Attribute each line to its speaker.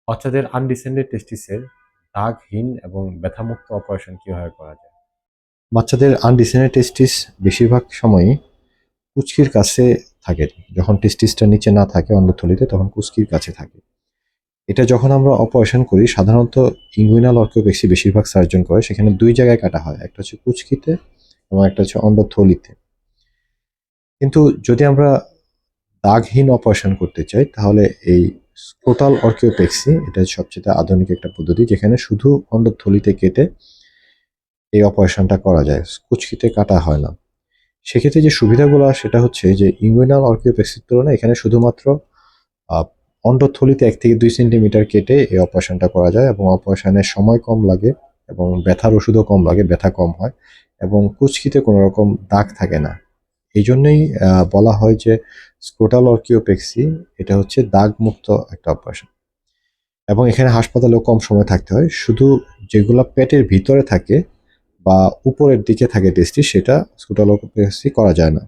Speaker 1: বাচ্চাদের আনডিসেন্ডেড টেস্টিসের দাগহীন এবং ব্যথামুক্ত অপারেশন কিভাবে করা যায়? বাচ্চাদের আনডিসেন্ডেড টেস্টিস বেশিরভাগ সময়ই কুচকির কাছে থাকে। যখন টেস্টিসটা নিচে না থাকে অন্ডথলিতে, তখন কুচকির কাছে থাকে। এটা যখন আমরা অপারেশন করি, সাধারণত ইঙ্গুইনাল অর্থোপেক্সি বেশিরভাগ সার্জন করে। সেখানে দুই জায়গায় কাটা হয়, একটা হচ্ছে কুচকিতে এবং একটা হচ্ছে অন্ডথলিতে। কিন্তু যদি আমরা দাগহীন অপারেশন করতে চাই, তাহলে এই স্ক্রোটাল অর্কিওপেক্সি এটা সবচেয়ে আধুনিক একটা পদ্ধতি, যেখানে শুধু অন্ডথলিতে কেটে এই অপারেশনটা করা যায়, কুচকিতে কাটা হয় না। সেক্ষেত্রে যে সুবিধাগুলো সেটা হচ্ছে যে ইঙ্গুইনাল অর্কিওপেক্সির তুলনায় এখানে শুধুমাত্র আহ, অন্ডথলিতে 1 থেকে 2 সেন্টিমিটার কেটে এই অপারেশনটা করা যায়, এবং অপারেশনের সময় কম লাগে এবং ব্যথার ওষুধও কম লাগে, ব্যথা কম হয়, এবং কুচকিতে কোনো রকম দাগ থাকে না। এই জন্যই বলা হয় যে স্ক্রোটাল অর্কিওপেক্সি এটা হচ্ছে দাগ মুক্ত একটা অপারেশন। এবং এখানে হাসপাতালেও কম সময় থাকতে হয়। শুধু যেগুলা পেটের ভিতরে থাকে বা উপরের দিকে থাকে টেস্টি, সেটা স্ক্রোটাল অর্কিওপেক্সি করা যায় না।